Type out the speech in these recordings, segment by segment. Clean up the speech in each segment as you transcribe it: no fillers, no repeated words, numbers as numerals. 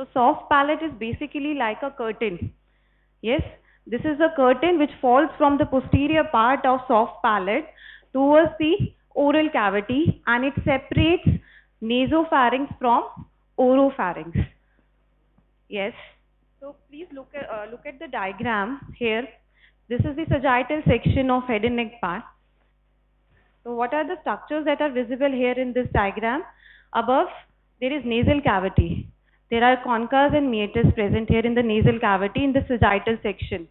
So soft palate is basically like a curtain. Yes, this is a curtain which falls from the posterior part of soft palate towards the oral cavity, and it separates nasopharynx from oropharynx. Yes. So please look at the diagram here. This is the sagittal section of head and neck part. So what are the structures that are visible here in this diagram? Above, there is nasal cavity. There are concas and meatus present here in the nasal cavity in the sagittal section.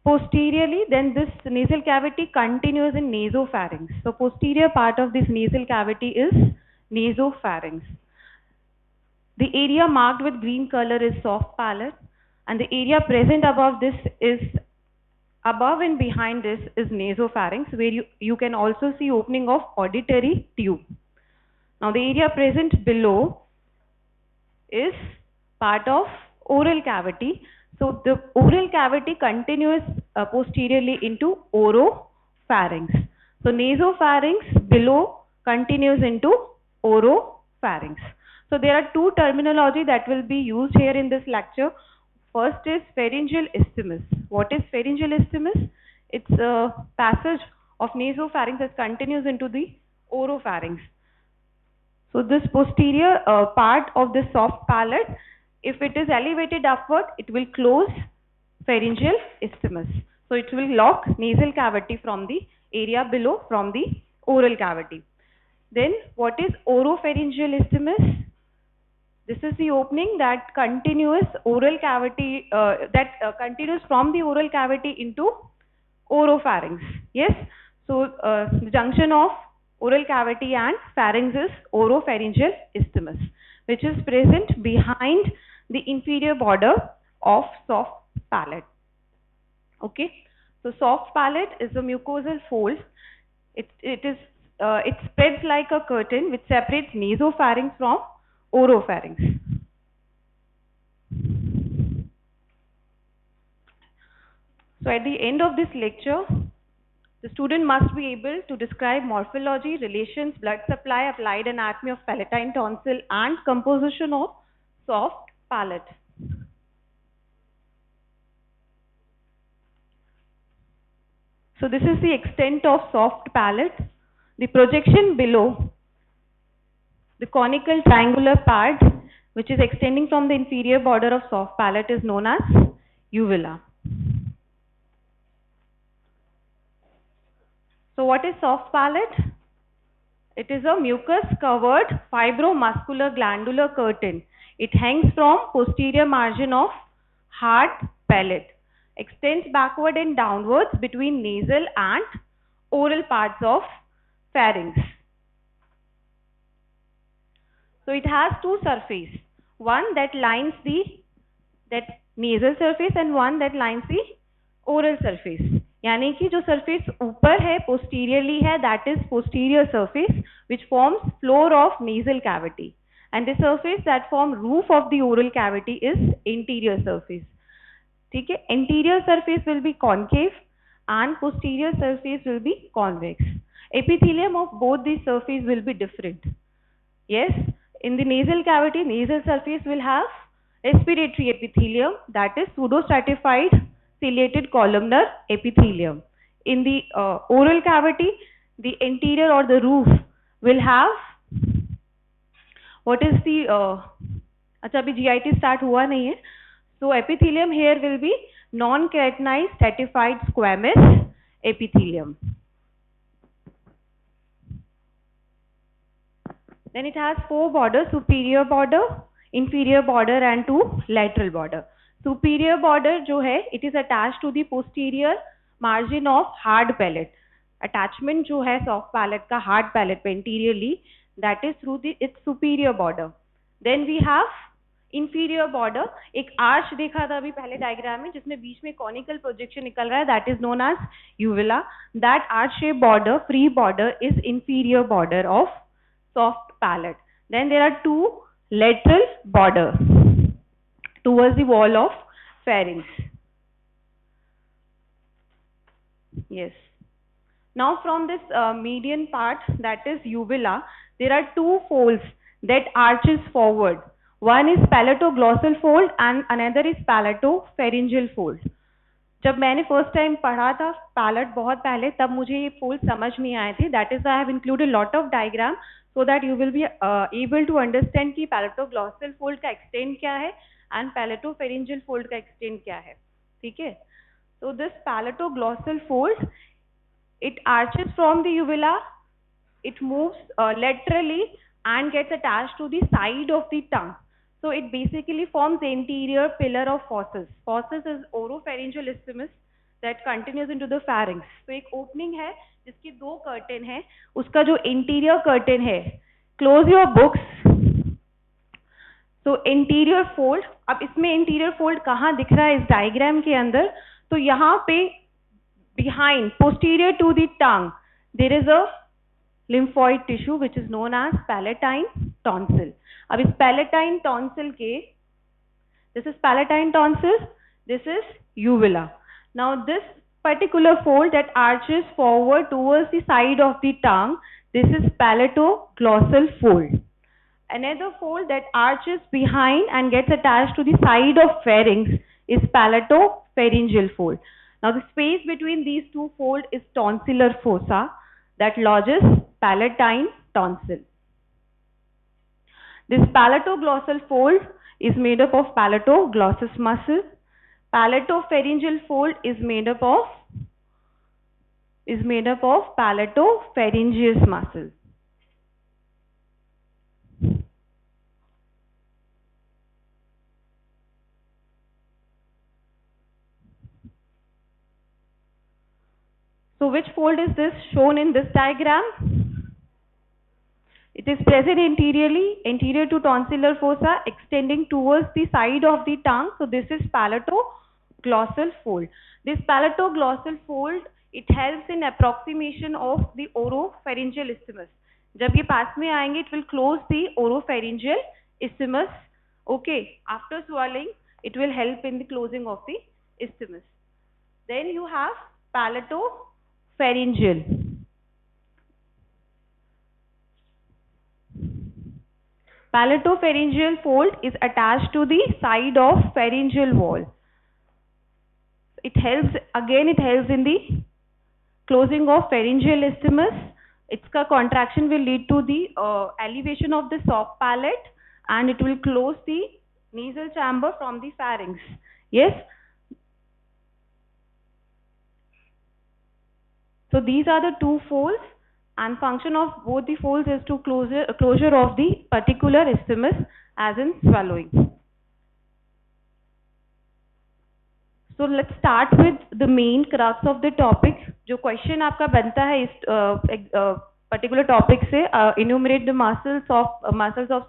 Posteriorly, then this nasal cavity continues in nasopharynx. So posterior part of this nasal cavity is nasopharynx. The area marked with green color is soft palate, and the area present above this is above and behind this is nasopharynx, where you can also see opening of auditory tube. Now the area present below is part of oral cavity. So the oral cavity continues posteriorly into oropharynx. So nasopharynx below continues into oropharynx. So there are two terminology that will be used here in this lecture. First is pharyngeal isthmus. What is pharyngeal isthmus? It's a passage of nasopharynx that continues into the oropharynx. So this posterior part of the soft palate, if it is elevated upward, it will close pharyngeal isthmus. So it will lock nasal cavity from the area below from the oral cavity. Then what is oropharyngeal isthmus? This is the opening that continues oral cavity continues from the oral cavity into oropharynx. Yes. So the junction of oral cavity and pharynx is oropharyngeal isthmus, which is present behind the inferior border of soft palate. Okay. So soft palate is a mucosal fold. It spreads like a curtain which separates nasopharynx from oropharynx. So at the end of this lecture, the student must be able to describe morphology, relations, blood supply, applied anatomy of palatine tonsil, and composition of soft palate. So this is the extent of soft palate. The projection below, the conical triangular part which is extending from the inferior border of soft palate is known as uvula. So what is soft palate? It is a mucus covered fibromuscular glandular curtain. It hangs from posterior margin of hard palate, extends backward and downwards between nasal and oral parts of pharynx. So it has two surfaces, one that lines that nasal surface and one that lines the oral surface. यानी कि जो surface ऊपर है posteriorly है, that is posterior surface which forms floor of nasal cavity, and the surface that forms roof of the oral cavity is anterior surface. ठीक है, anterior surface will be concave and posterior surface will be convex. Epithelium of both these surfaces will be different. Yes, in the nasal cavity, nasal surface will have respiratory epithelium, that is pseudostratified ciliated columnar epithelium. In the oral cavity, the anterior or the roof will have what is the अच्छा अभी GIT start हुआ नहीं है. So epithelium here will be non-keratinized stratified squamous epithelium. Then it has four borders: superior border, inferior border and two lateral border. Superior border जो है, it is attached to the posterior margin of hard palate. Attachment जो है soft palate का hard palate पे anteriorly, that is through its superior border. Then we have inferior border. एक arch देखा था अभी पहले diagram में जिसमें बीच में conical projection निकल रहा है, that is known as uvula. That arch shaped border, free border, is inferior border of soft palate. Then there are two lateral border towards the wall of pharynx. Yes. Now from this median part, that is uvula, there are two folds that arches forward. One is palatoglossal fold and another is palatopharyngeal fold. जब मैंने first time पढ़ा था palette बहुत पहले, तब मुझे ये fold समझ नहीं आए थे. That is I have included lot of diagram so that you will be able to understand कि पैलेटोग्लॉसल फोल्ड का एक्सटेंड क्या है एंड पैलेटोफेरिंजियल फोल्ड का एक्सटेंड क्या है. ठीक है. So this palatoglossal fold, it arches from the uvula, it moves laterally and gets attached to the side of the tongue. So it basically forms the anterior pillar of fauces. Fauces is oropharyngeal isthmus that continues into the pharynx. So एक opening है जिसकी दो curtain है, उसका जो interior curtain है. Close your books. So anterior fold. अब इसमें anterior fold कहाँ दिख रहा है इस diagram के अंदर? तो यहाँ पे behind, posterior to the tongue, there is a lymphoid tissue which is known as palatine tonsil. अब इस palatine tonsil के, this is palatine tonsil, this is uvula. Now this particular fold that arches forward towards the side of the tongue, this is palatoglossal fold. Another fold that arches behind and gets attached to the side of pharynx is palatopharyngeal fold. Now the space between these two folds is tonsillar fossa that lodges palatine tonsil. This palatoglossal fold is made up of palatoglossus muscle. Palatopharyngeal fold is made up of palatopharyngeus muscle. So which fold is this shown in this diagram? It is present anteriorly, anterior to tonsillar fossa, extending towards the side of the tongue. So this is palatoglossal fold. This palatoglossal fold, it helps in approximation of the oropharyngeal isthmus. जब ये पास में आएंगे, it will close the oropharyngeal isthmus. Okay, after swallowing, it will help in the closing of the isthmus. Then you have palatopharyngeal. Palatopharyngeal fold is attached to the side of pharyngeal wall. It helps in the closing of pharyngeal isthmus. Its contraction will lead to the elevation of the soft palate and it will close the nasal chamber from the pharynx. Yes. So these are the two folds, and function of both the folds is to closure of the particular isthmus as in swallowing. So let's start with the main crux of the topic. जो question आपका बनता है इस particular topic से, enumerate the muscles of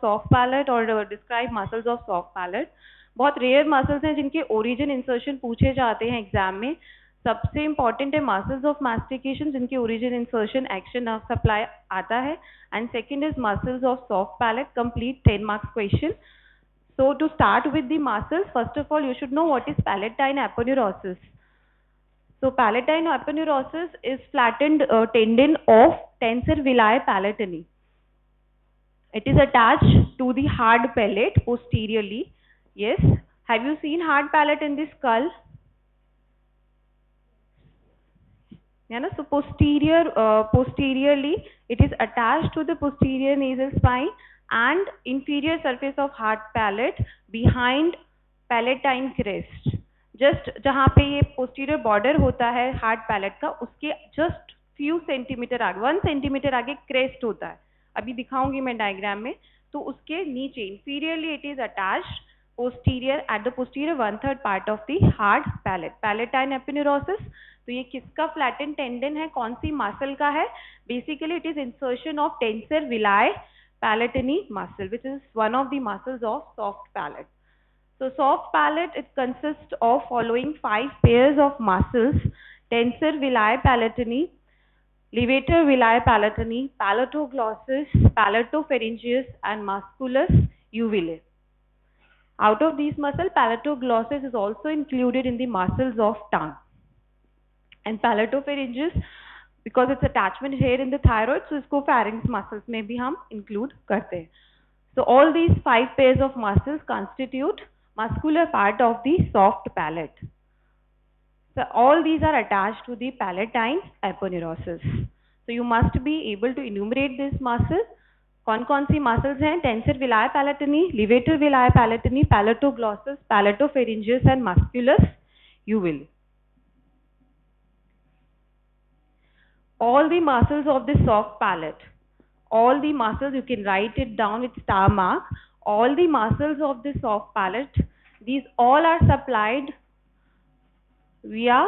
soft palate or describe muscles of soft palate. बहुत rare muscles हैं जिनके origin insertion पूछे जाते हैं एग्जाम में. सबसे इम्पॉर्टेंट है मसल्स ऑफ मास्टिकेशन जिनके origin insertion action of supply आता है, and second is muscles of soft palate. Complete 10 marks question. So to start with the muscles, first of all you should know what is palatine aponeurosis. So palatine aponeurosis is flattened tendon of tensor veli palatini. It is attached to the hard palate posteriorly. Yes, have you seen hard palate in the skull? Yeah, no? So posteriorly it is attached to the posterior nasal spine and inferior surface of hard palate behind palatine crest. Just जहाँ पे ये posterior border होता है hard palate का, उसके just few centimeter आगे, 1 centimeter आगे crest होता है. अभी दिखाऊंगी मैं डायग्राम में. तो उसके नीचे inferiorly it is attached posterior at the posterior 1/3 part of the hard palate. Palatine aponeurosis. तो ये किसका फ्लैटन टेंडन है, कौन सी मसल का है? Basically it is insertion of tensor veli palatini muscle which is one of the muscles of soft palate. So soft palate, it consists of following 5 pairs of muscles: tensor villi palatini, levator villi palatini, palatoglossus, palatopharyngeus, and musculus uvulae. Out of these muscles, palatoglossus is also included in the muscles of tongue. And palatopharyngeus, because its attachment here in the thyroid, so इसको pharynx muscles में भी हम include करते हैं. So all these 5 pairs of muscles constitute muscular part of the soft palate. So all these are attached to the palatine aponeurosis. So you must be able to enumerate this muscle. कौन सी muscles हैं? Tensor villi palatini, levator villi palatini, palatoglossus, palatopharyngeus and musculus uvule. All the muscles of the soft palate, all the muscles, you can write it down with star mark, all the muscles of the soft palate, these all are supplied via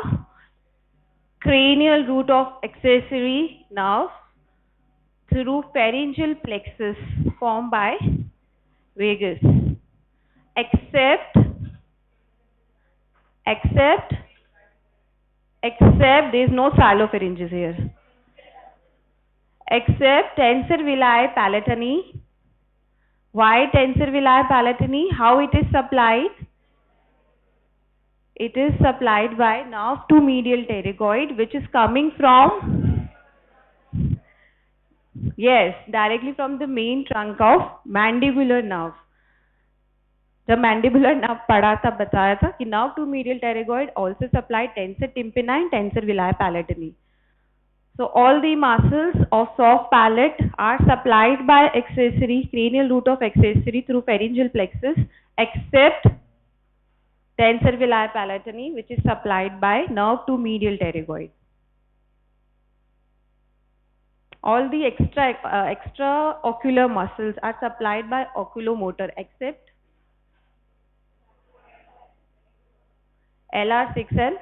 cranial root of accessory nerve through pharyngeal plexus formed by vagus, except there is no salopharyngeus here, except tensor villi palatini. Why tensor villi palatini? How it is supplied? It is supplied by nerve to medial pterygoid, which is coming from, yes, directly from the main trunk of mandibular nerve. The mandibular nerve पढ़ा था, बताया था कि nerve to medial pterygoid also supply tensor tympani and tensor villi palatini. So all the muscles of soft palate are supplied by accessory, cranial root of accessory through pharyngeal plexus, except tensor villi palatini, which is supplied by nerve to medial pterygoid. All the extraocular muscles are supplied by oculomotor, except LR6 and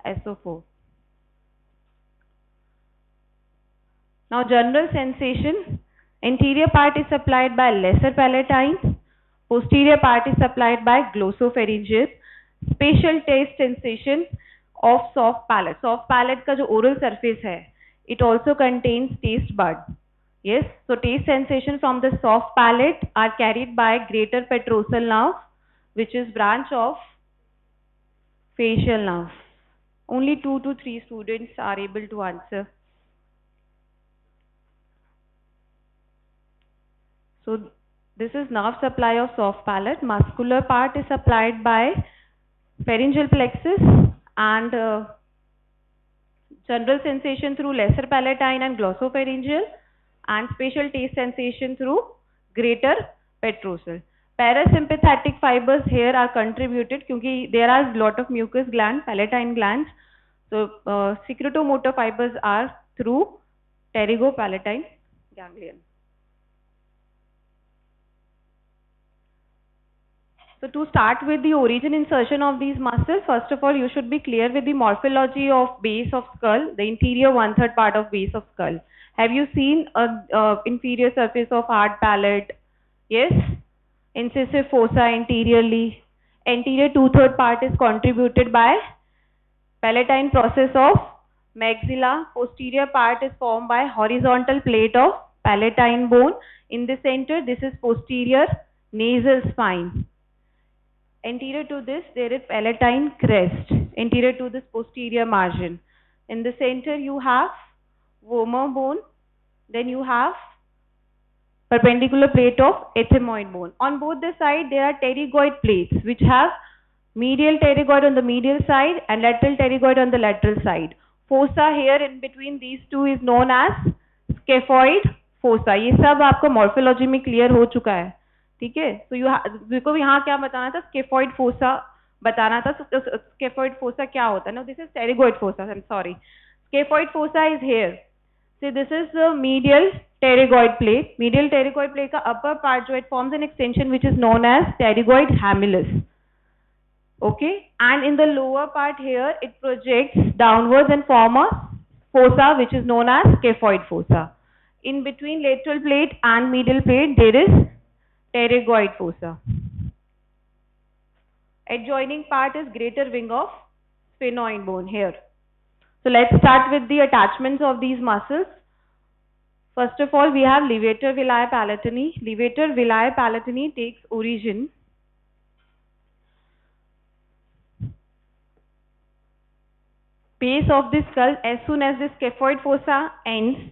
SO4. Now general sensation, anterior part is supplied by lesser palatine, posterior part is supplied by glossopharyngeus. Spatial taste sensation of soft palate. Soft palate का जो oral surface है, it also contains taste bud. Yes, so taste sensation from the soft palate are carried by greater petrosal nerve, which is branch of facial nerve. Only 2 to 3 students are able to answer. So this is nerve supply of soft palate. Muscular part is supplied by pharyngeal plexus and general sensation through lesser palatine and glossopharyngeal, and spatial taste sensation through greater petrosal. Parasympathetic fibers here are contributed क्योंकि there are lot of mucus glands, palatine glands. So secretomotor fibers are through pterygopalatine ganglion. So to start with the origin insertion of these muscles, first of all you should be clear with the morphology of base of skull, the interior 1/3 part of base of skull. Have you seen a inferior surface of hard palate? Yes. Incisive fossa anteriorly. Anterior 2/3 part is contributed by palatine process of maxilla. Posterior part is formed by horizontal plate of palatine bone. In the center, this is posterior nasal spine. Anterior to this, there is palatine crest. Anterior to this, posterior margin. In the center, you have vomer bone. Then you have perpendicular plate of ethmoid bone. On both the side, there are pterygoid plates, which have medial pterygoid on the medial side and lateral pterygoid on the lateral side. Fossa here in between these two is known as scaphoid fossa. ये सब आपको morphology में clear हो चुका है. ठीक है, तो को यहाँ क्या बताना था, स्केफॉइड फोसा बताना था. स्केफॉइड फोसा क्या होता है? No, this is pterygoid fossa. I am sorry. Scaphoid fossa is here. See this is the medial pterygoid plate. Medial pterygoid plate का अपर पार्ट जो it forms an extension which is known as pterygoid hamulus. Okay, and in the lower part here it projects downwards and form a fossa which is known as scaphoid fossa. In between lateral plate and medial plate there is pterygoid fossa. Adjoining part is greater wing of sphenoid bone here. So let's start with the attachments of these muscles. First of all, we have levator villi palatini. Levator villi palatini takes origin base of the skull. As soon as the scaphoid fossa ends,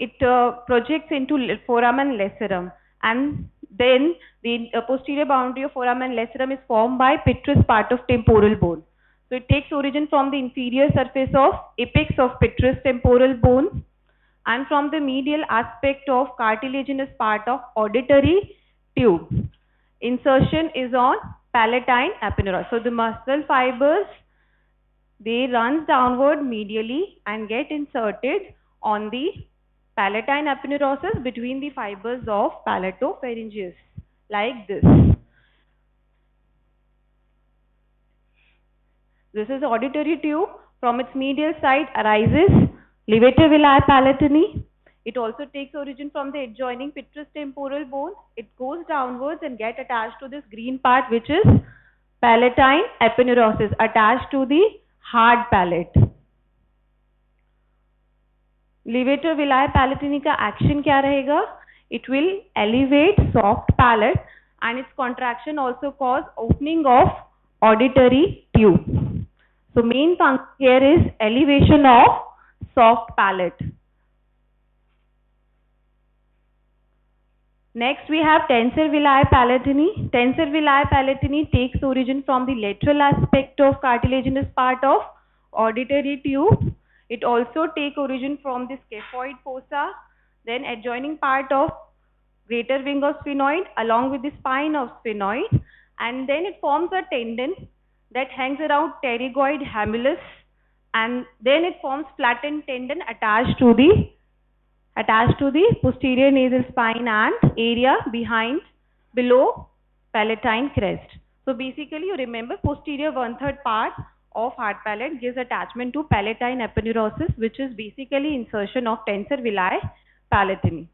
it projects into foramen lacerum. and then the posterior boundary of foramen lacerum is formed by petrous part of temporal bone. So it takes origin from the inferior surface of apex of petrous temporal bone and from the medial aspect of cartilaginous part of auditory tube. Insertion is on palatine aponeurosis. So the muscle fibers, they runs downward medially and get inserted on the palatine aponeurosis between the fibers of palatopharyngeus, like this. This is auditory tube. From its medial side arises levator villi palatini. It also takes origin from the adjoining petrous temporal bone. It goes downwards and get attached to this green part, which is palatine aponeurosis, attached to the hard palate. Levator villi palatini का action क्या रहेगा? It will elevate soft palate and its contraction also cause opening of auditory tube. So main function here is elevation of soft palate. Next we have tensor villi palatini. Tensor villi palatini takes origin from the lateral aspect of cartilaginous part of auditory tube. It also takes origin from the scaphoid fossa, then adjoining part of greater wing of sphenoid along with the spine of sphenoid, and then it forms a tendon that hangs around pterygoid hamulus, and then it forms flattened tendon attached to the posterior nasal spine and area below palatine crest. So basically you remember posterior 1/3 part of hard palate gives attachment to palatine aponeurosis, which is basically insertion of tensor villi palatini.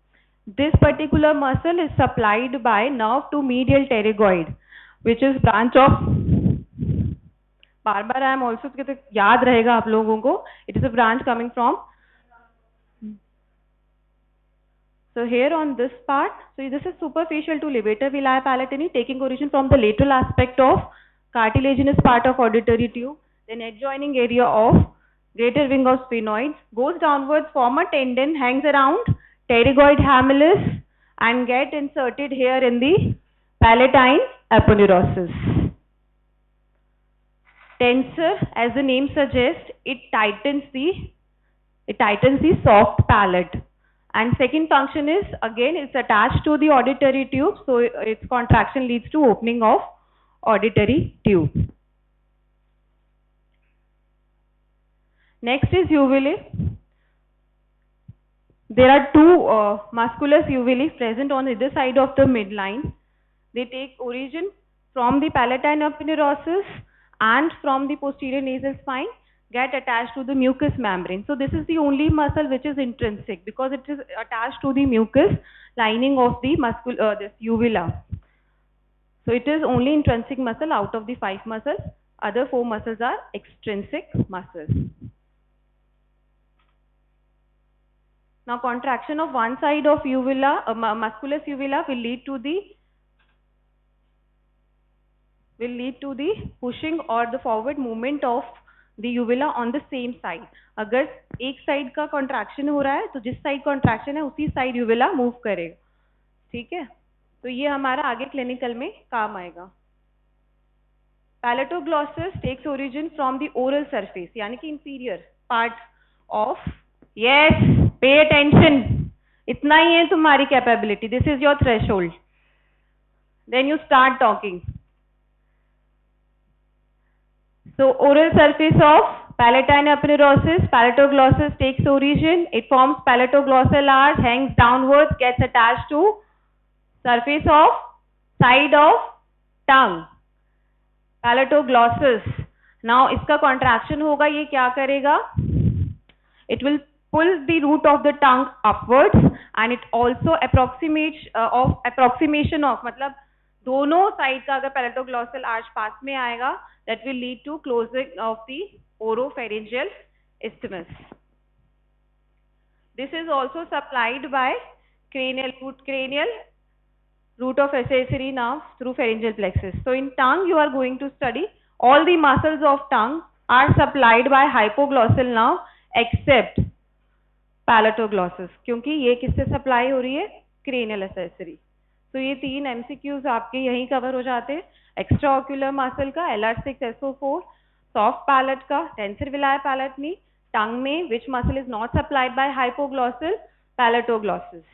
This particular muscle is supplied by nerve to medial pterygoid, which is branch of, bar I am also याद रहेगा आप लोगों को, it is a branch coming from. So here on this part, so this is superficial to levator villi palatini, taking origin from the lateral aspect of cartilaginous part of auditory tube, then adjoining area of greater wing of sphenoids, goes downwards, form a tendon, hangs around pterygoid hamulus and get inserted here in the palatine aponeurosis. Tensor, as the name suggests, it tightens the soft palate. And second function is, again, it's attached to the auditory tube, so its contraction leads to opening of auditory tube. Next is uvulae. There are two musculus uvulae present on either side of the midline. They take origin from the palatine aponeurosis and from the posterior nasal spine, get attached to the mucous membrane. So this is the only muscle which is intrinsic because it is attached to the mucous lining of the this uvula. So it is only intrinsic muscle out of the 5 muscles. Other 4 muscles are extrinsic muscles. Now contraction of one side of uvula, musculus uvula will lead to the pushing or the forward movement of the uvula on the same side. अगर एक side का contraction हो रहा है तो जिस side contraction है उसी साइड uvula move करेगा, ठीक है? तो ये हमारा आगे clinical में काम आएगा. Palatoglossus takes origin from the oral surface, यानी कि inferior part of, yes, pay attention, इतना ही है तुम्हारी capability, this is your threshold, then you start talking. So oral surface of palatine aponeurosis, palatoglossus takes origin, it forms palatoglossal arch, hangs downwards, gets attached to surface of side of tongue, palatoglossus. Now इसका contraction होगा, ये क्या करेगा? It will pull the root of the tongue upwards and it also approximation of, मतलब दोनों side का अगर palatoglossal arch पास में आएगा, that will lead to closing of the oropharyngeal isthmus. This is also supplied by cranial root of accessory nerve through pharyngeal plexus. So in tongue you are going to study all the muscles of tongue are supplied by hypoglossal nerve except palatoglossus, क्योंकि ये किससे supply हो रही है? Cranial accessory. तो ये 3 MCQs आपके यहीं कवर हो जाते हैं। एक्स्ट्रा ऑक्यूलर मसल का LR6 SO4, सॉफ्ट पैलेट का टेंसर विलायर पैलेट में, टंग में which muscle is not supplied by hypoglossal palatoglossus.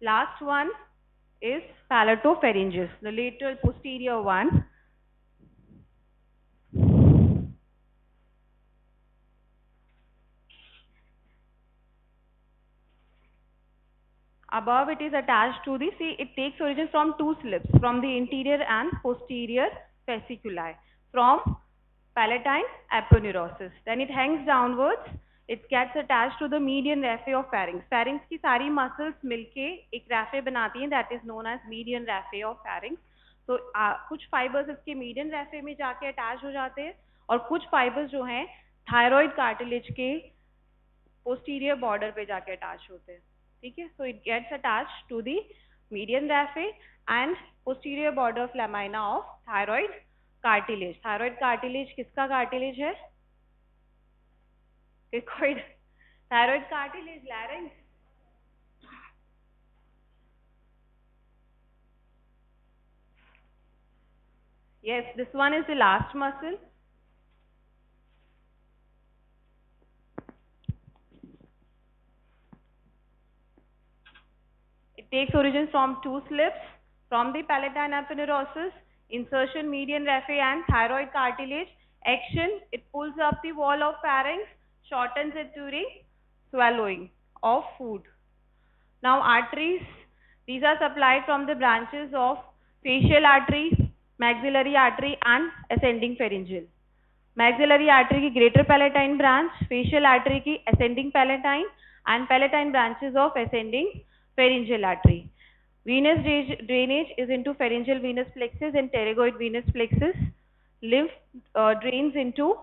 Last one is palatopharyngeus, the lateral posterior one. Above it is attached to the, see, it takes origin from 2 slips, from the interior and posterior fasciculi, from palatine aponeurosis. Then it hangs downwards, it gets attached to the median raphe of pharynx. Pharynx की सारी muscles मिलके एक raphe बनाती हैं, that is known as median raphe of pharynx. तो कुछ fibers इसके median raphe में जाके attach हो जाते हैं और कुछ fibers जो हैं thyroid cartilage के posterior border पे जाके attach होते हैं, ठीक है. So it gets attached to the median raphe and posterior border of lamina of thyroid cartilage. Thyroid cartilage किसका cartilage है? Cricoid. Thyroid cartilage, larynx. Yes, this one is the last muscle. It takes origin from 2 slips, from the palatine aponeurosis, insertion median raphe and thyroid cartilage. Action, it pulls up the wall of pharynx, shortens it during swallowing of food. Now arteries, these are supplied from the branches of facial artery, maxillary artery and ascending pharyngeal. Maxillary artery की greater palatine branch, facial artery की ascending palatine and palatine branches of ascending pharyngeal artery. Venous drainage is into pharyngeal venous plexus and pterygoid venous plexus. Lymph drains into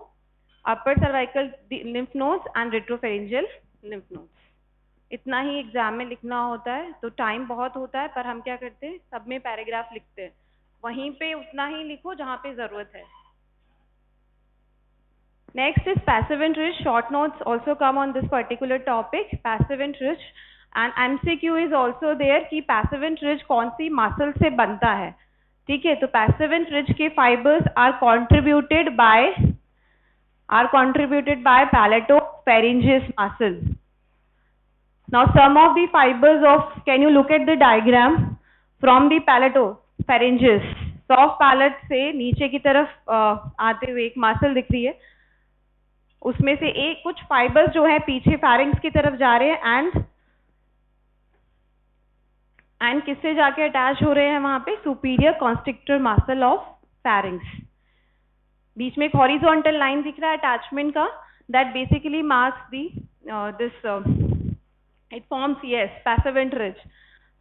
upper cervical lymph nodes and retropharyngeal lymph nodes. इतना ही exam में लिखना होता है, तो time बहुत होता है, पर हम क्या करते हैं, सब में पैराग्राफ लिखते हैं. वहीं पे उतना ही लिखो जहां पे जरूरत है. Next is passive and rich. Short notes also come on this particular topic, passive and rich. And MCQ is also there कि passive and rich कौन सी muscle से बनता है, ठीक है. तो passive and rich के fibers are contributed by palatopharyngeus muscle. Now some of the fibers of, can you look at the diagram from the palatopharyngeus, soft palate से नीचे की तरफ आते हुए एक मसल दिख रही है, उसमें से एक कुछ फाइबर्स जो है पीछे pharynx की तरफ जा रहे हैं एंड किससे जाके अटैच हो रहे हैं वहां पे, superior constrictor muscle of pharynx. बीच में एक हॉरिजॉन्टल लाइन दिख रहा है अटैचमेंट का, that basically marks the this it forms, yes, passive and rich.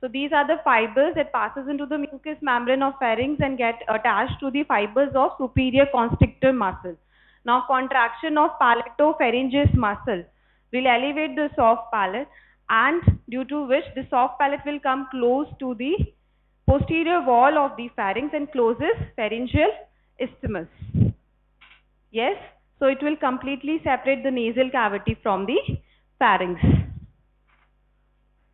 So these are the fibers that passes into the mucous membrane of pharynx and get attached to the fibers of superior constrictor muscle. Now contraction of palatopharyngeus muscle will elevate the soft palate, and due to which the soft palate will come close to the posterior wall of the pharynx and closes pharyngeal isthmus. Yes, so it will completely separate the nasal cavity from the pharynx.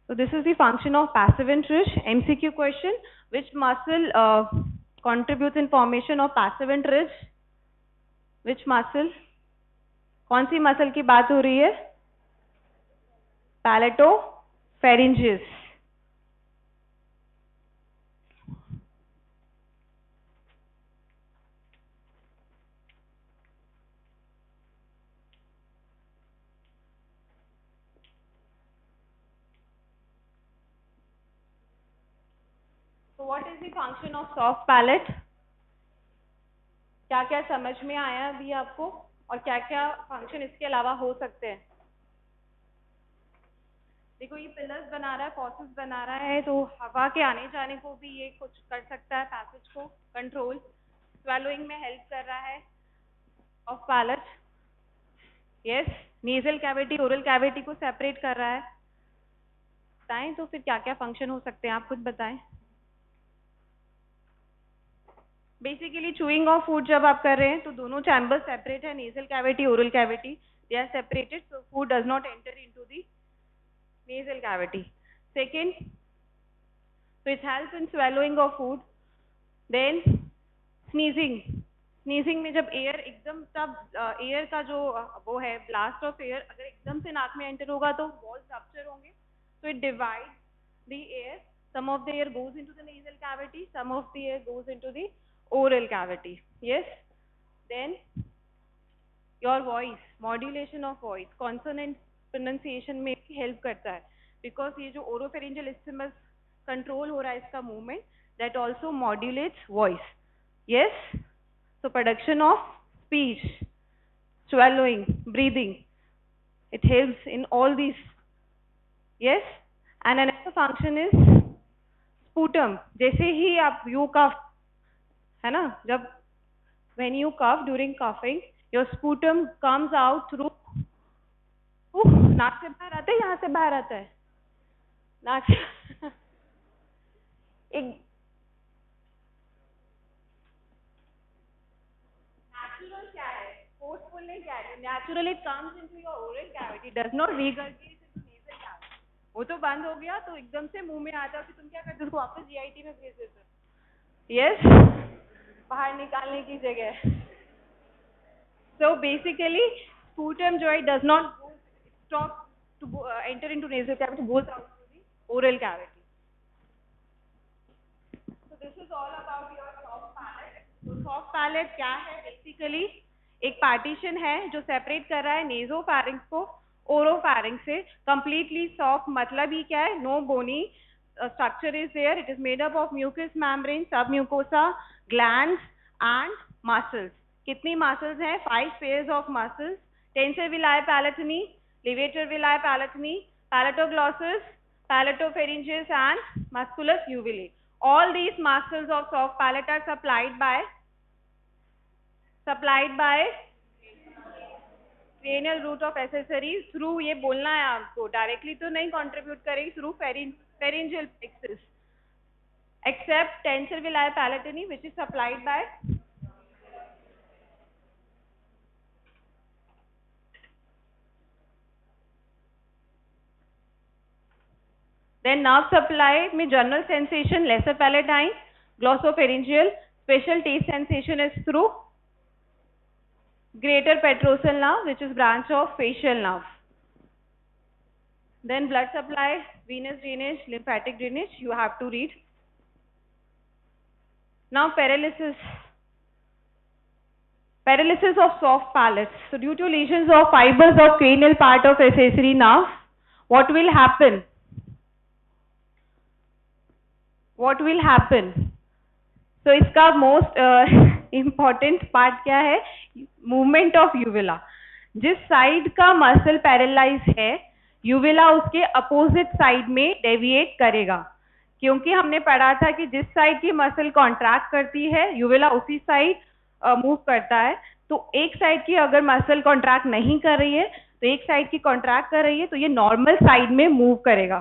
So this is the function of passive and rich. MCQ question, which muscle contributes in formation of passive and rich? Which muscle? कौन सी muscle की बात हो रही है? Palatopharyngeus. So what is the function of soft palate? क्या क्या समझ में आया अभी आपको, और क्या क्या फंक्शन इसके अलावा हो सकते हैं? देखो ये पिलर्स बना रहा है, फॉसेस बना रहा है, तो हवा के आने जाने को भी ये कुछ कर सकता है, पैसेज को कंट्रोल, स्वेलोइंग में हेल्प कर रहा है of palate. Yes, nasal cavity oral cavity को सेपरेट कर रहा है. बताएं तो फिर क्या क्या फंक्शन हो सकते हैं, आप खुद बताएं. बेसिकली चूइंग ऑफ फूड जब आप कर रहे हैं तो दोनों चैम्बर्स सेपरेट है, nasal cavity, oral cavity, they are separated, so food does not enter into the nasal cavity. Second, so it helps in swallowing of food. Then sneezing. Sneezing में जब एयर एकदम तब एयर का जो वो है blast of air अगर एकदम से नाक में एंटर होगा तो वॉल्स रप्चर होंगे, so it divides the air. Some of the air goes into the nasal cavity, some of the air goes into the oral cavity. Yes. Then your voice, modulation of voice, consonant pronunciation में भी help करता है, because ये जो ओरोफेरिंजियल स्टिमस control हो रहा है इसका movement, that also modulates voice. Yes, so production of speech, swallowing, breathing, it helps in all these. Yes, and another function is sputum. जैसे ही आप you cough, है ना, जब when you cough, during coughing your sputum comes out through नाक से बाहर आता है, यहाँ से बाहर आता है, नाक से एक नेचुरल क्या है, फोर्सफुल नहीं क्या है, natural it comes into your oral cavity, does not regurgitate into nasal cavity. वो तो बंद हो गया तो एकदम से मुंह में आता है, फिर तुम क्या करते हो, उसको वापस जीआईटी में भेज देते हो. यस, बाहर निकालने की जगह. सो बेसिकली स्पूटम जो है does not stop to enter into nasal cavity, goes out to the oral cavity. So this is all about your soft palate. So soft palate क्या है, बेसिकली एक पार्टीशन है जो सेपरेट कर रहा है नेजोफैरिंक्स को ओरोफैरिंक्स से. कंप्लीटली सॉफ्ट मतलब ही क्या है, no bony structure is there, it is made up of mucous membrane, submucosa, glands and muscles. कितनी मसल्स हैं, 5 pairs of muscles. Tensor veli palatini, levator villi palatini, palatoglossus, palatopharyngeus and musculus uvulae. All these muscles of soft palate are supplied by cranial root of accessories through, ये बोलना है आपको, directly तो नहीं contribute करेगी, through pharyngeal plexus, except tensor villi palatini which is supplied by then nerve supply में general sensation lesser palatine, glossopharyngeal, special taste sensation is through greater petrosal nerve which is branch of facial nerve. Then blood supply, venous drainage, lymphatic drainage, you have to read. Now paralysis of soft palate. So due to lesions of fibers of cranial part of accessory nerve, what will happen? So इसका most important part क्या है, movement of यूविला. जिस side का muscle paralyse है, यूविला उसके opposite side में deviate करेगा, क्योंकि हमने पढ़ा था कि जिस साइड की मसल कॉन्ट्रैक्ट करती है यूविला उसी साइड मूव करता है. तो एक साइड की अगर मसल कॉन्ट्रैक्ट नहीं कर रही है तो एक साइड की कॉन्ट्रैक्ट कर रही है, तो ये नॉर्मल साइड में मूव करेगा.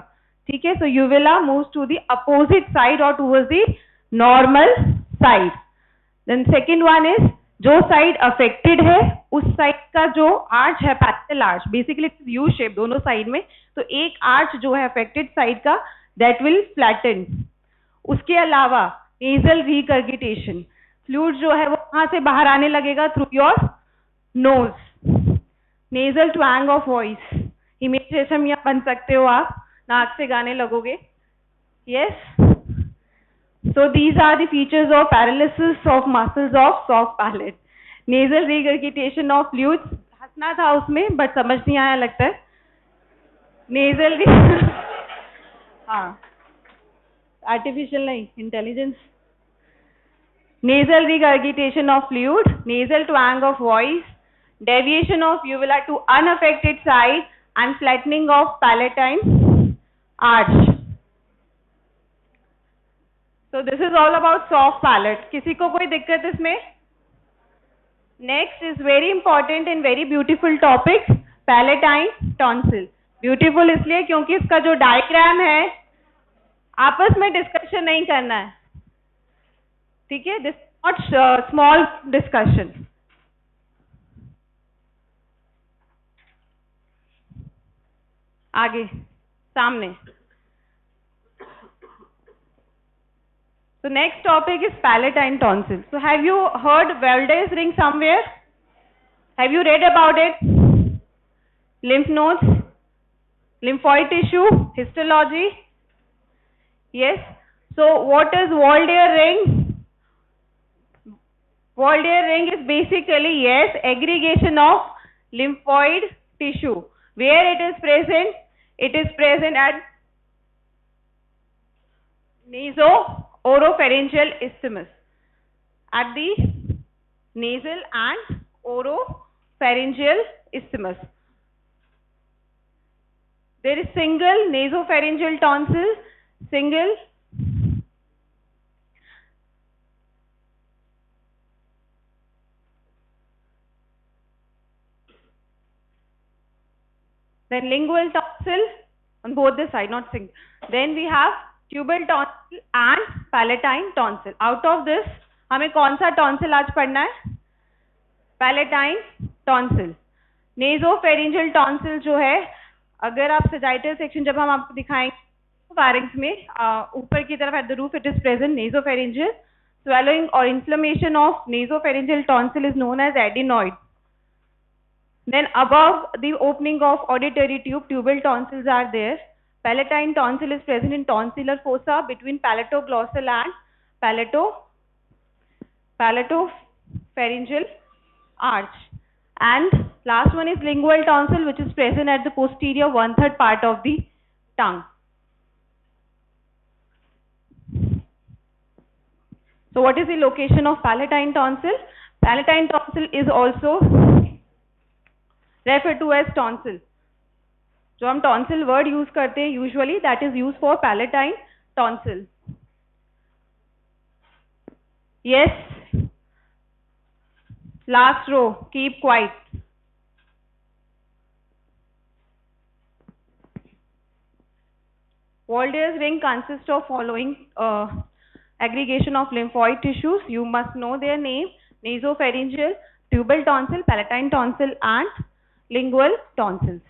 ठीक है, so uvula moves to the opposite side और towards the normal side. Then second one is, जो साइड अफेक्टेड है उस साइड का जो आर्च है, parallel arch, basically U shape दोनों साइड में, तो एक आर्च जो है अफेक्टेड साइड का दैट विल फ्लैटन. उसके अलावा नेजल रिगर्गिटेशन, फ्लूइड जो है वो वहां से बाहर आने लगेगा through your nose. Nasal twang of voice, imagination यहाँ बन सकते हो आप, नाक से गाने लगोगे. Yes, so these are the features of paralysis of muscles of soft palate. Nasal regurgitation of fluids, हंसना था उसमें बट समझ नहीं आया लगता है. Nasal हाँ, आर्टिफिशियल नहीं, intelligence. Nasal regurgitation of fluid, nasal twang of voice, deviation of uvula to unaffected side and flattening of palatine arch. So this is all about soft palate. किसी को कोई दिक्कत इसमें? Next is very important and very beautiful topic, palatine tonsil. Beautiful इसलिए क्योंकि इसका जो diagram है आपस में डिस्कशन नहीं करना है, ठीक है. Not small discussion. आगे सामने. So next topic is palatine tonsil. So have you heard Waldes ring somewhere? Have you read about it? Lymph nodes, lymphoid tissue, histology. Yes. So what is Waldes ring? Waldes ring is basically, yes, aggregation of lymphoid tissue. Where it is present? It is present at naso-oropharyngeal isthmus. At the nasal and oropharyngeal isthmus. There is single nasopharyngeal tonsil, single then lingual tonsil on both the side, not single. Then we have tubal tonsil and palatine tonsil. Out of this, हमें कौन सा tonsil आज पढ़ना है? Palatine tonsil. Nasopharyngeal tonsil जो है, अगर आप sagittal section जब हम आपको दिखाएंगे pharynx में ऊपर की तरफ at the roof it is present nasopharyngeal. Swallowing or inflammation of nasopharyngeal tonsil is known as adenoid. Then above the opening of auditory tube, tubal tonsils are there. Palatine tonsil is present in tonsillar fossa between palatoglossal and palatopharyngeal arch. And last one is lingual tonsil, which is present at the posterior 1/3 part of the tongue. So what is the location of palatine tonsil? Palatine tonsil is also referred to as tonsil. जो हम tonsil word use करते हैं usually that is used for palatine tonsil. Yes. Last row, keep quiet. Waldes ring consists of following aggregation of lymphoid tissues. You must know their name: nasopharyngeal, tubal tonsil, palatine tonsil, and lingual tonsils.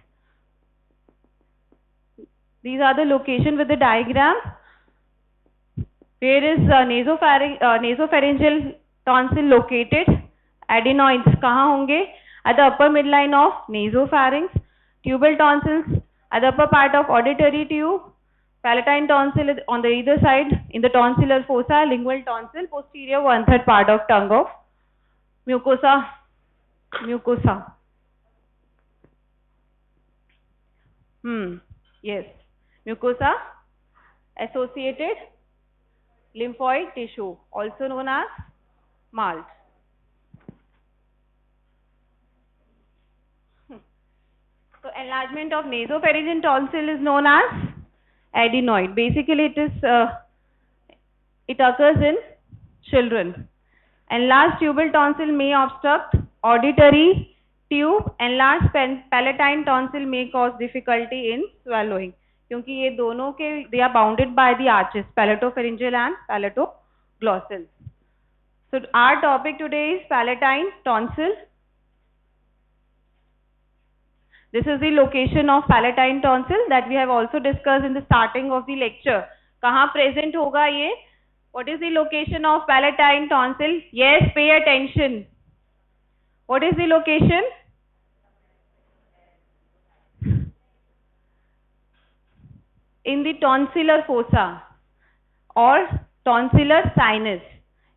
These are the location with the diagram. Where is nasopharyngeal tonsil located? Adenoids कहाँ होंगे? At the upper midline of nasopharynx. Tubal tonsils at the upper part of auditory tube. Palatine tonsil is on the either side in the tonsillar fossa. Lingual tonsil posterior 1/3 part of tongue of mucosa. Yes. Mucosa associated lymphoid tissue, also known as MALT. So enlargement of nasopharyngeal tonsil is known as adenoid. Basically, it occurs in children. Enlarged tubal tonsil may obstruct auditory tube. Enlarged palatine tonsil may cause difficulty in swallowing. क्योंकि ये दोनों के they are bounded by the arches, palatopharyngeal and palatoglossal. So our topic today is palatine tonsil. This is the location of palatine tonsil that we have also discussed in the starting of the lecture. कहाँ present होगा ये? What is the location of palatine tonsil? Yes, pay attention. What is the location? In the tonsillar fossa or tonsillar sinus.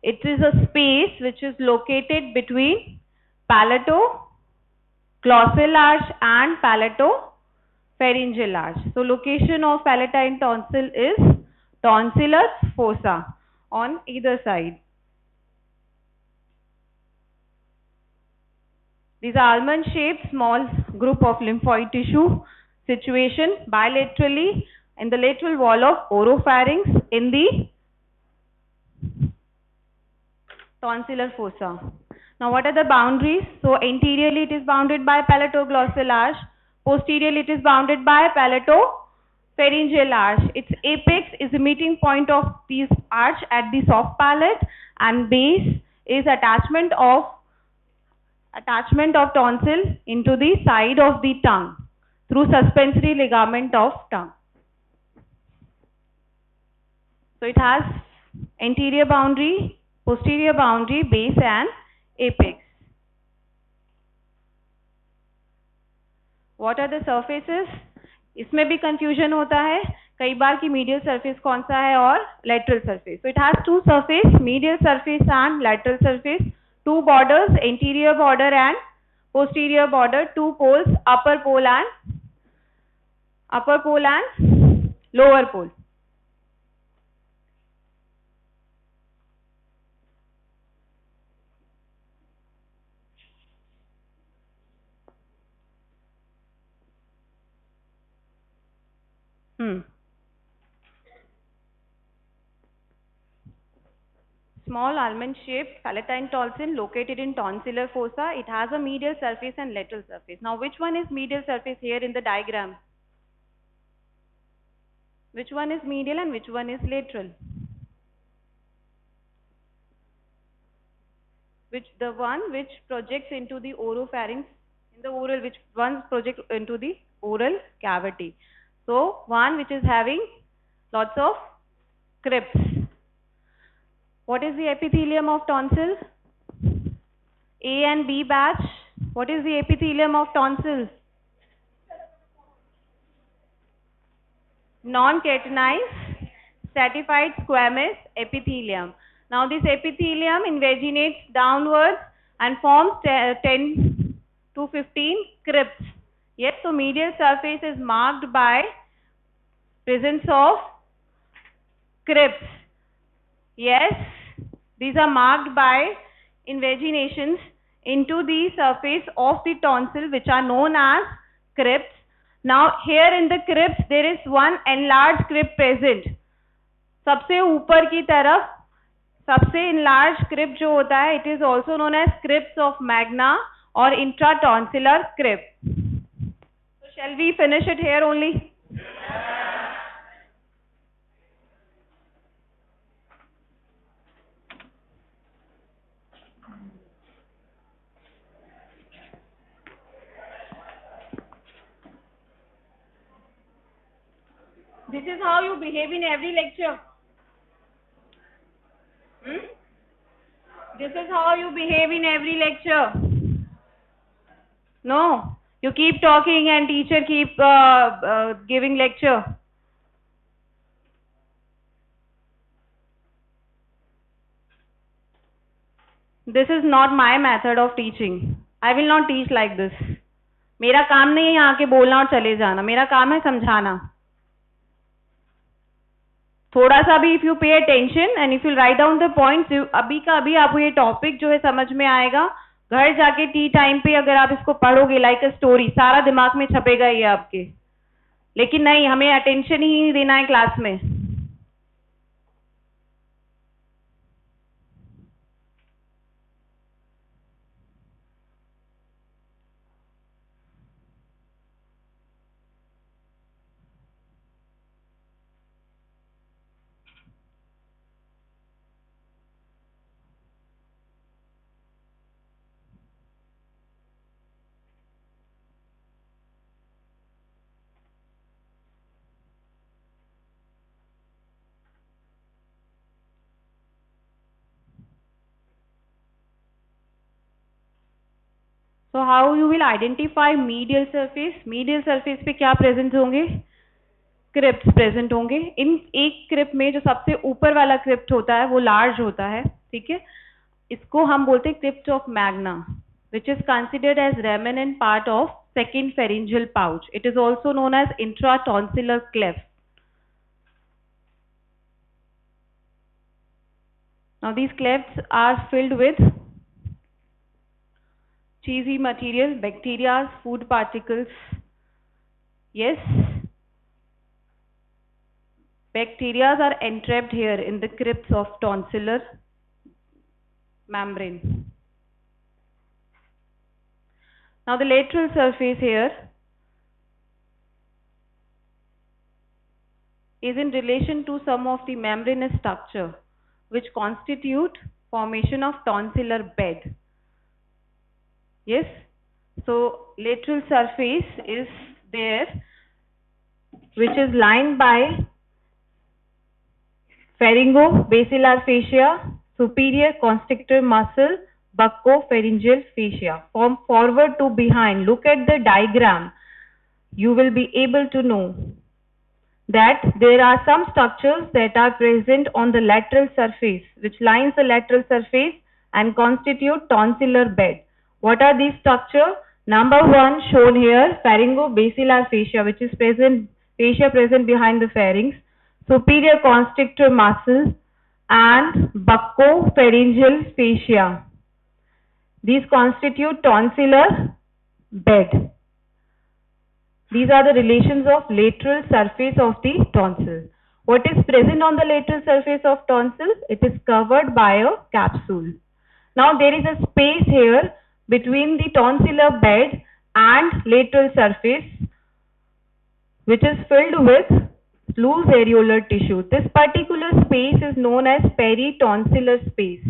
It is a space which is located between palatoglossal arch and palatopharyngeal arch. So location of palatine tonsil is tonsillar fossa on either side. These are almond shaped small group of lymphoid tissue situation bilaterally in the lateral wall of oropharynx in the tonsillar fossa. Now what are the boundaries? So anteriorly it is bounded by palatoglossal arch, posteriorly it is bounded by palatopharyngeal arch. Its apex is the meeting point of these arch at the soft palate, and base is attachment of tonsil into the side of the tongue through suspensory ligament of tongue. So it has anterior boundary, posterior boundary, base and apex. What are the surfaces? इसमें भी confusion होता है कई बार कि medial surface कौन सा है और lateral surface. So it has two surface, medial surface and lateral surface, two borders, anterior border and posterior border, two poles, upper pole and lower pole. Small almond-shaped palatine tonsil located in tonsillar fossa. It has a medial surface and lateral surface. Now, which one is medial surface here in the diagram? Which one is medial and which one is lateral? The one which projects into the oropharynx, in the oral, which one projects into the oral cavity. So, one which is having lots of crypts. What is the epithelium of tonsil? A and B batch. What is the epithelium of tonsil? Non-keratinized, stratified squamous epithelium. Now this epithelium invaginates downwards and forms 10 to 15 crypts. Yes, so medial surface is marked by presence of crypts. Yes, these are marked by invaginations into the surface of the tonsil, which are known as crypts. Now here in the crypts there is one enlarged crypt present. सबसे ऊपर की तरफ सबसे enlarged crypt जो होता है, it is also known as crypts of magna or intratonsillar crypt. So shall we finish it here only? This is how you behave in every lecture. This is how you behave in every lecture. No, you keep talking and teacher keep giving lecture. This is not my method of teaching. I will not teach like this. मेरा काम नहीं है यहाँ के बोलना और चले जाना. मेरा काम है समझाना. थोड़ा सा भी if you pay attention and if you write down the points, अभी का अभी आपको ये टॉपिक जो है समझ में आएगा. घर जाके टी टाइम पे अगर आप इसको पढ़ोगे लाइक अ स्टोरी, सारा दिमाग में छपेगा ये आपके. लेकिन नहीं, हमें अटेंशन ही देना है क्लास में. So how you will identify medial surface? Medial surface पे क्या present होंगे? Crypts present होंगे. इन एक crypt में जो सबसे ऊपर वाला crypt होता है वो large होता है, ठीक है? इसको हम बोलते हैं crypt of magna, which is considered as remnant part of second pharyngeal pouch. It is also known as intratonsillar cleft. Now these clefts are filled with cheesy material, bacteria, food particles. Yes, bacteria are entrapped here in the crypts of tonsillar membrane. Now the lateral surface here is in relation to some of the membranous structure which constitute formation of tonsillar bed. Yes, so lateral surface is there, which is lined by pharyngo-basilar fascia, superior constrictor muscle, buccopharyngeal fascia. From forward to behind, look at the diagram. You will be able to know that there are some structures that are present on the lateral surface, which lines the lateral surface and constitute tonsillar bed. What are these structures? Number one shown here, pharyngo-basilar fascia, which is fascia present behind the pharynx, superior constrictor muscle, and buccopharyngeal fascia. These constitute tonsillar bed. These are the relations of lateral surface of the tonsil. What is present on the lateral surface of tonsil? It is covered by a capsule. Now there is a space here between the tonsillar bed and lateral surface, which is filled with loose areolar tissue. This particular space is known as peritonsillar space.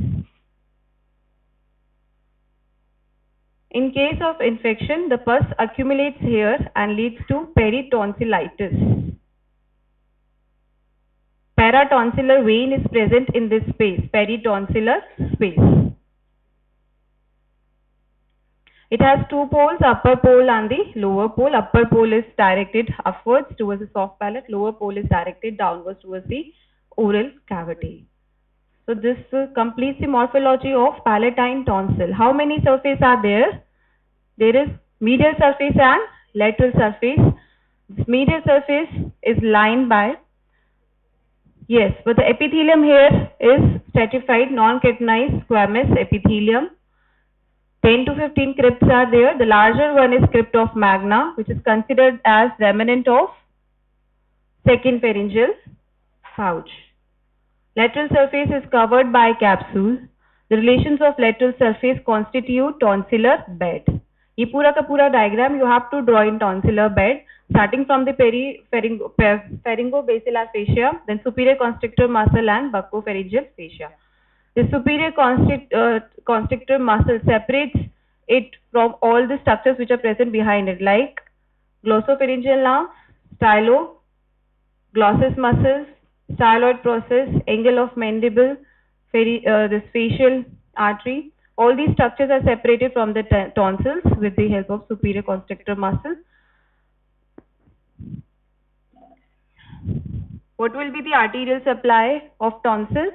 In case of infection, the pus accumulates here and leads to peritonsillitis. Paratonsillar vein is present in this space, peritonsillar space. It has two poles, upper pole and the lower pole. Upper pole is directed upwards towards the soft palate, lower pole is directed downwards towards the oral cavity. So this completes the morphology of palatine tonsil. How many surfaces are there? There is medial surface and lateral surface. This medial surface is lined by, yes, but the epithelium here is stratified non-chitinized squamous epithelium. 10 to 15 crypts are there. The larger one is crypt of magna, which is considered as remnant of second pharyngeal pouch. Lateral surface is covered by capsule. The relations of lateral surface constitute tonsillar bed. ये पूरा का पूरा diagram you have to draw in tonsillar bed, starting from the pharyngo-basilar fascia, then superior constrictor muscle and buccopharyngeal fascia. The superior constrictor muscle separates it from all the structures which are present behind it, like glossopharyngeal nerve, styloglossus muscles, styloid process, angle of mandible, this facial artery. All these structures are separated from the tonsils with the help of superior constrictor muscle. What will be the arterial supply of tonsil?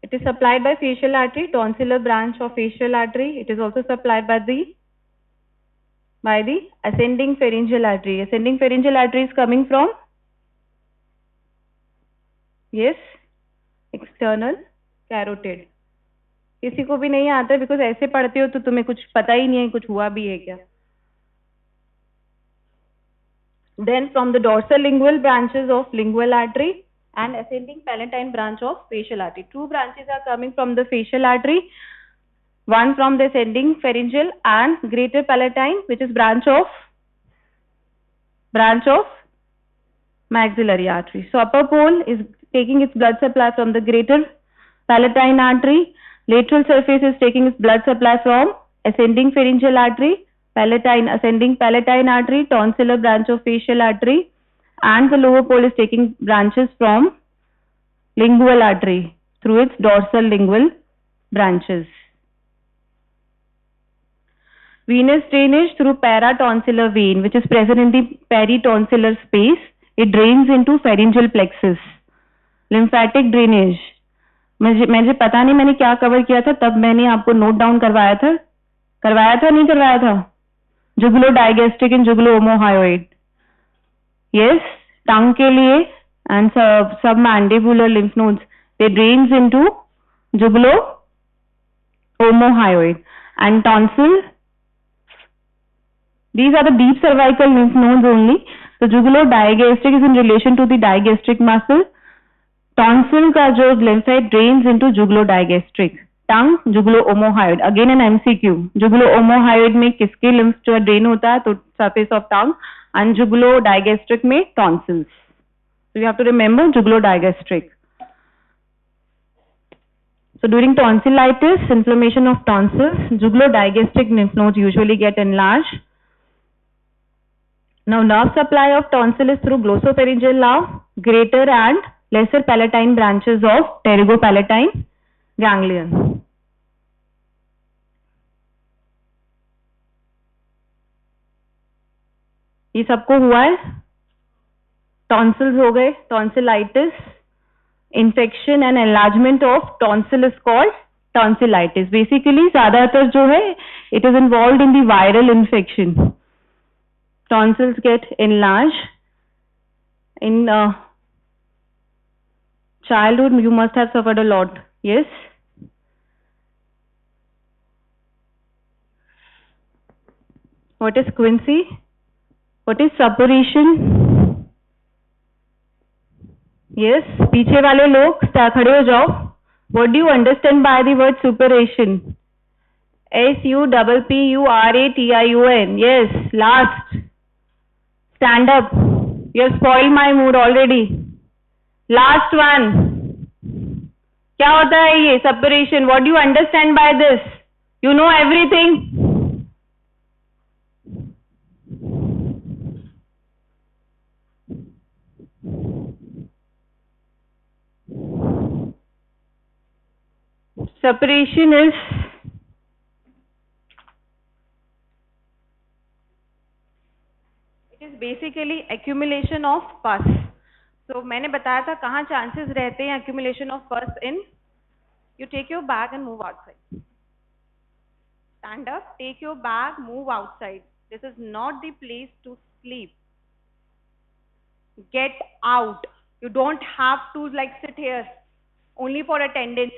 It is supplied by facial artery, tonsillar branch of facial artery. It is also supplied by the ascending pharyngeal artery. Ascending pharyngeal artery is coming from, yes, external carotid. किसी को भी नहीं आता because ऐसे पढ़ते हो तो तुम्हें कुछ पता ही नहीं है कुछ हुआ भी है क्या. Then from the dorsal lingual branches of lingual artery and ascending palatine branch of facial artery. Two branches are coming from the facial artery. One from the ascending pharyngeal and greater palatine, which is branch of maxillary artery. So upper pole is taking its blood supply from the greater palatine artery. Lateral surface is taking its blood supply from ascending pharyngeal artery, ascending palatine artery, tonsillar branch of facial artery, and the lower pole is taking branches from lingual artery through its dorsal lingual branches. Venous drainage through paratonsillar vein, which is present in the peritonsillar space. It drains into pharyngeal plexus. Lymphatic drainage. मुझे पता नहीं मैंने क्या cover किया था, तब मैंने आपको नोट डाउन करवाया था नहीं करवाया था? जुगुलो डाइगेस्ट्रिक एंड जुगुलो ओमोहायोइड. यस, टंग के लिए एंड सब mandibular lymph nodes, they drains into jugulo omohyoid. And tonsil, these are the deep cervical lymph nodes only. So jugulo-digastric is in relation to the digastric muscle. Tonsil का जो lymphoid drains into jugulo-digastric. Tongue jugulo-omohyoid. Again an MCQ. Jugulo-omohyoid में किसके lymph जो drain होता है तो surface of tongue, and jugulo-digastric में tonsils. So you have to remember jugulo-digastric. So during tonsillitis, inflammation of tonsils, jugulo-digastric lymph nodes usually get enlarged. Now nerve supply of tonsil is through glossopharyngeal nerve, greater and lesser palatine branches of pterygopalatine ganglion. ये सबको हुआ है, tonsils हो गए, tonsillitis, infection and enlargement of tonsil is called tonsillitis. Basically ज्यादातर जो है it is involved in the viral infection. Tonsils get enlarged. In childhood you must have suffered a lot. Yes. What is quinsy? What is suppuration? Yes. पीछे वाले लोग खड़े हो जाओ. What do you understand by the word suppuration? SUPPURATION. Yes. Last. Stand up. You have spoiled my mood already. Last one. क्या होता है ये suppuration? What do you understand by this? You know everything. Suppuration is basically accumulation of pus. So मैंने बताया था कहाँ chances रहते हैं accumulation of pus in. You take your bag and move outside. Stand up, take your bag, move outside. This is not the place to sleep. Get out. You don't have to like sit here only for attendance.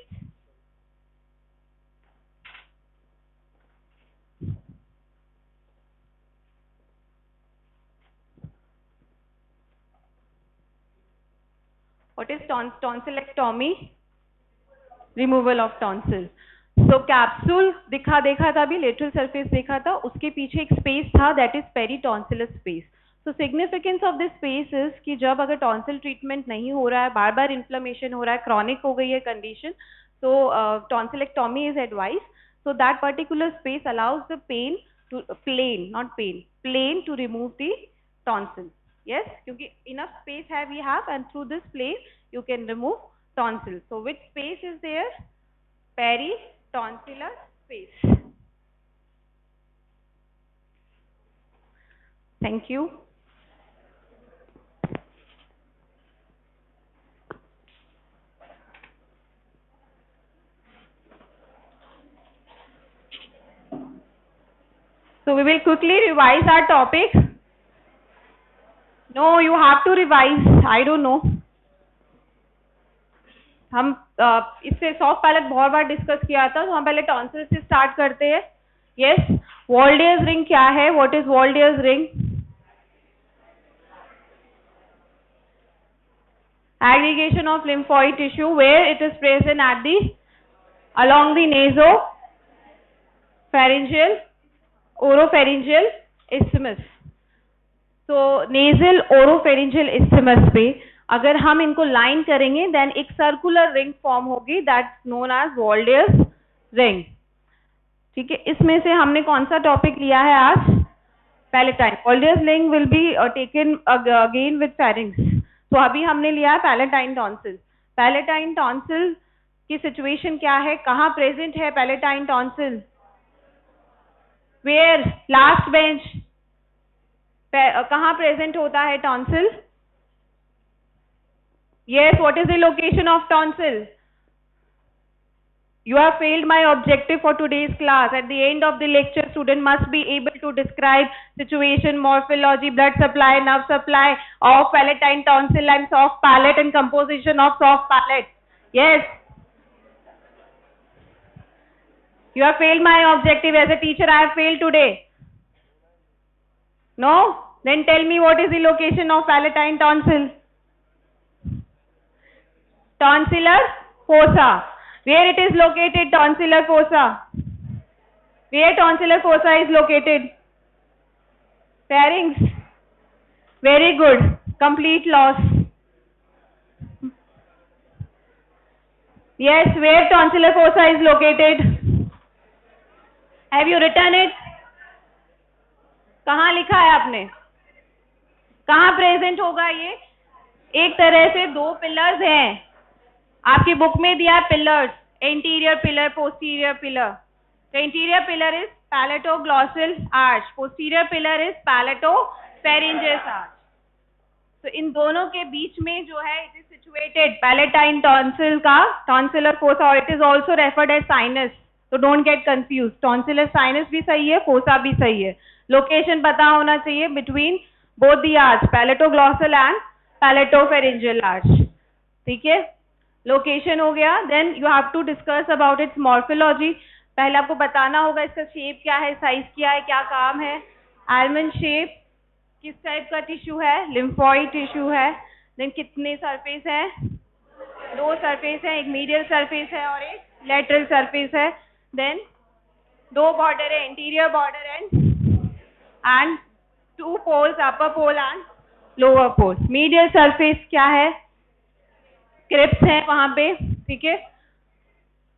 What is tonsillectomy? Removal of tonsil. So capsule देखा था अभी, lateral surface देखा था, उसके पीछे एक space था, that is peritonsillar space. So significance of this space is कि जब अगर tonsil treatment नहीं हो रहा है, बार बार inflammation हो रहा है, chronic हो गई है condition, so tonsillectomy is advised. So that particular space allows the plane to remove the tonsil. Yes, क्योंकि enough space है we have, and through this plane you can remove tonsil. So which space is there? Peritonsillar space. Thank you. So we will quickly revise our topic. No, you have to revise. I don't know. हम इससे soft palate बहुत बार discuss किया था, तो हम पहले tonsil से start करते हैं. यस, वॉल्डियर्स रिंग क्या है? What is Waldeyer's ring? Aggregation of lymphoid tissue where it is present at the along the nasopharyngeal oropharyngeal isthmus. So nasal oropharyngeal isthmus पे अगर हम इनको लाइन करेंगे देन एक सर्कुलर रिंग फॉर्म होगी, दैट्स नोन एज वॉल्डियर्स रिंग. ठीक है, इसमें से हमने कौन सा टॉपिक लिया है आज? Palatine. Waldeyer's ring will be taken again with pharynx. तो अभी हमने लिया है पैलेटाइन टॉन्सिल. पैलेटाइन टॉन्सिल की सिचुएशन क्या है? कहाँ प्रेजेंट है palatine tonsil? Where? Last bench. कहाँ प्रेजेंट होता है tonsil? Yes, what is the location of tonsil? You have failed my objective for today's class. At the end of the lecture, student must be able to describe situation, morphology, blood supply, nerve supply of palatine tonsil and soft palate and composition of soft palate. Yes. You have failed my objective. As a teacher, I have failed today. No? Then tell me what is the location of palatine tonsil? Tonsillar fossa. Where it is located? Tonsillar fossa. Where tonsillar fossa is located? Pharynx. Very good. Complete loss. Yes, where tonsillar fossa is located? Have you written it? कहाँ लिखा है आपने? कहाँ present होगा ये? एक तरह से दो पिलर्स हैं, आपकी बुक में दिया है pillars, anterior pillar, posterior pillar. The interior pillar is palatoglossal arch, posterior pillar is palatopharyngeal arch. तो इन दोनों के बीच में जो है it is situated palatine tonsil का tonsillar fossa, और it is also referred as sinus. तो don't get confused. tonsillar sinus भी सही है, fossa भी सही है. लोकेशन पता होना चाहिए between both the arch, palatoglossal and palatopharyngeal arch. ठीक है, लोकेशन हो गया. Then you have to discuss about its morphology. पहले आपको बताना होगा इसका शेप क्या है, साइज क्या है, क्या काम है. आलमंड शेप, किस टाइप का टिश्यू है, लिम्फॉइड टिश्यू है. देन कितने सरफेस है, दो सरफेस है, एक मीडियल सरफेस है और एक लेटरल सरफेस है. देन दो बॉर्डर है, interior border and two poles, upper pole and lower pole. Medial surface क्या है, क्रिप्स है वहां पे. ठीक है,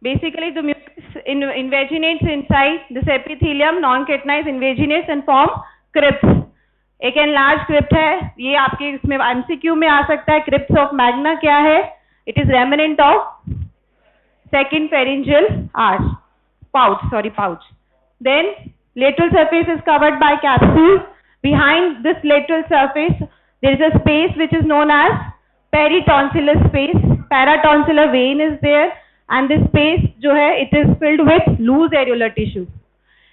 basically the mucus invaginates inside this epithelium, non-chitinized invaginates and form crypts. एक enlarged crypt है, ये आपके इसमें MCQ में आ सकता है. crypts of magna क्या है? It is remnant of second pharyngeal arch, pouch. Then lateral surface is covered by capsule. Behind this lateral surface there is a space which is known as peritonsillar space. Paratonsillar vein is there. And this space जो है it is filled with loose areolar tissue.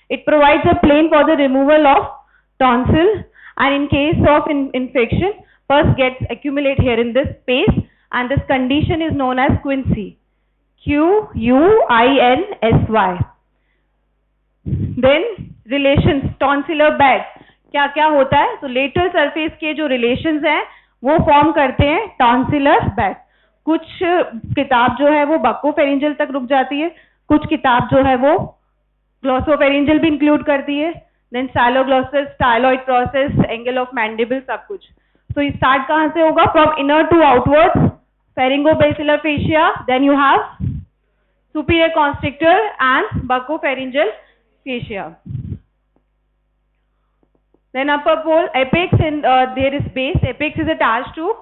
It provides a plane for the removal of tonsil, and in case of infection, pus gets accumulate here in this space, and this condition is known as quinsy. Quinsy. Then relations, tonsillar bed क्या क्या होता है? तो lateral surface के जो relations हैं वो form करते हैं tonsillar bed. कुछ किताब जो है वो बकोफेरिंजियल तक रुक जाती है, कुछ किताब जो है वो ग्लॉसोफेरिंजियल भी इंक्लूड करती है. Then styloglossus, styloid process, angle of mandible, सब कुछ. तो ये स्टार्ट कहाँ से होगा? From inner to outward, pharyngobasilar fascia, then you have superior constrictor and buccopharyngeal fascia. Then upper pole, apex, and there is base. Apex is attached to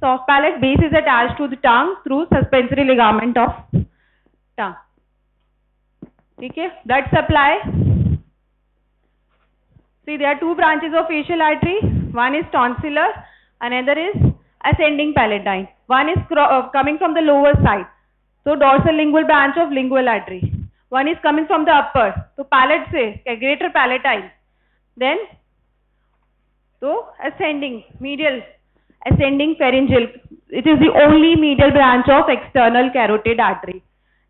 soft palate, base is attached to the tongue through suspensory ligament of tongue. ठीक है, blood supply. See, there are two branches of facial artery. One is tonsillar, another is ascending palatine. One is coming from the lower side, so dorsal lingual branch of lingual artery. One is coming from the upper, so palate से greater palatine. Then so ascending, medial, ascending pharyngeal. It is the only medial branch of external carotid artery.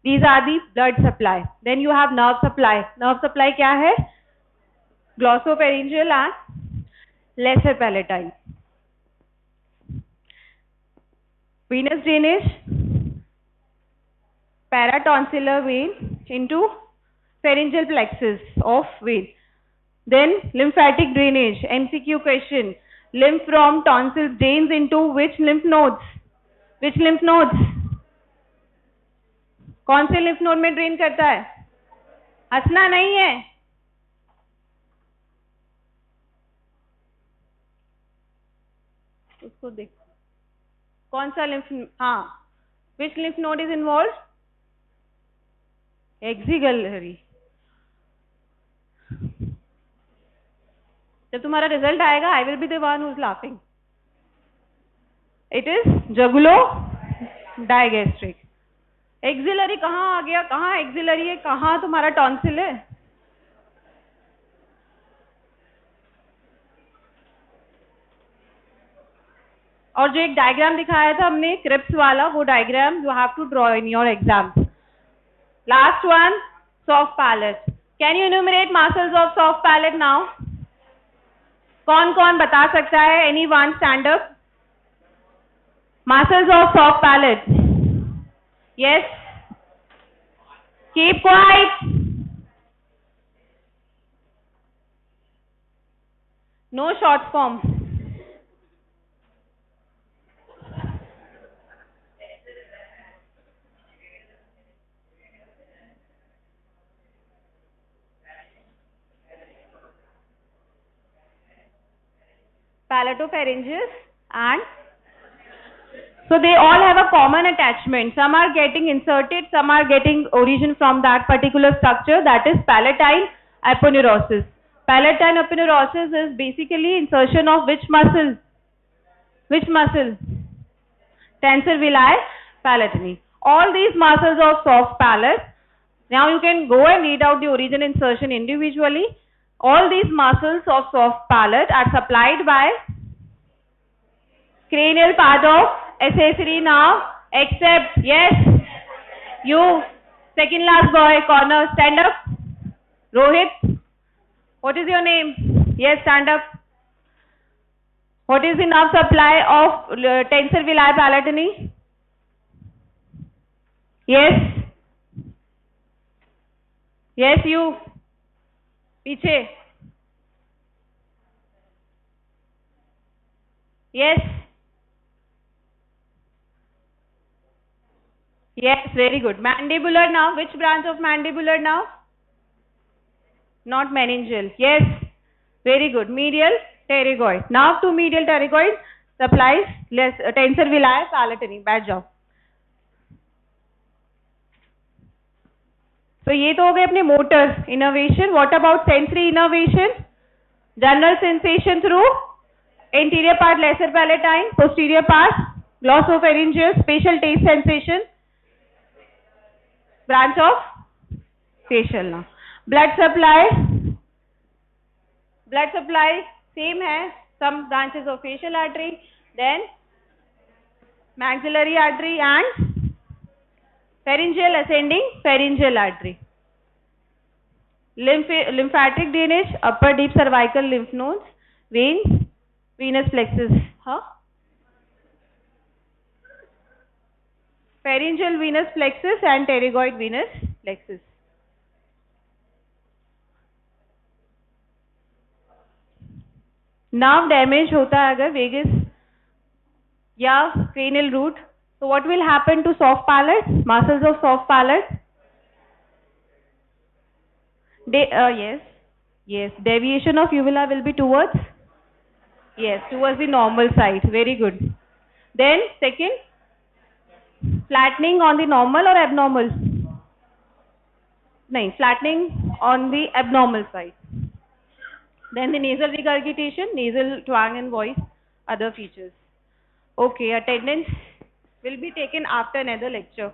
These are the blood supply. Then you have nerve supply. Nerve supply क्या है? Glossopharyngeal and lesser palatine. Venous drainage, paratonsillar vein into pharyngeal plexus of vein. Then lymphatic drainage, MCQ question. Lymph from tonsils drains into which lymph nodes? Which lymph nodes? कौन से lymph node में drain करता है? हंसना नहीं है. उसको देख, कौन सा lymph? हाँ, which lymph node is involved? Axillary. जब तुम्हारा रिजल्ट आएगा, I will be the one who is laughing. It is jugulodigastric. Axillary कहाँ आ गया? कहाँ एक्सिलरी है? कहाँ तुम्हारा टॉन्सिल है? और जो एक डायग्राम दिखाया था हमने क्रिप्स वाला, वो diagram you have to draw in your exam. Last one, soft palate. Can you enumerate muscles of soft palate now? कौन कौन बता सकता है? Anyone stand up. Muscles of soft palate. Yes, keep quiet. No short form. palatopharyngeus, and so they all have a common attachment. Some are getting inserted, some are getting origin from that particular structure, that is palatine aponeurosis. Palatine aponeurosis is basically insertion of which muscle? Which muscle? Tensor villi palatini. All these muscles of soft palate. Now you can go and read out the origin insertion individually. All these muscles of soft palate are supplied by cranial part of accessory nerve, except, yes, you, second last boy, corner, stand up. Rohit, what is your name? Yes, stand up. What is the nerve supply of tensor villi palatini? Yes. Yes, you. पीछे. Yes. Yes, very good. Mandibular nerve. Which branch of mandibular nerve? Not meningeal. Yes. Very good. Medial pterygoid. Nerve to medial pterygoid supplies less tensor villi palatini. बैठ जाओ. तो ये तो हो गए अपने motor innervation. What about sensory innervation? General sensation through anterior part lesser palatine, posterior part glossopharyngeal, spatial taste sensation, branch of facial nerve. Blood supply same है, some branches of facial artery, then maxillary artery and pharyngeal ascending pharyngeal artery. Lymphatic drainage, upper deep cervical lymph nodes, veins, venous plexus. Pharyngeal venous plexus and pterygoid venous plexus. Nerve damage होता है अगर vagus या cranial root, so what will happen to soft palate? Muscles of soft palate? Yes. Deviation of uvula will be towards? Yes, towards the normal side. Very good. Then second, flattening on the normal or abnormal? No, flattening on the abnormal side. Then the nasal regurgitation, nasal twang and voice, other features. Okay, attendance will be taken after another lecture.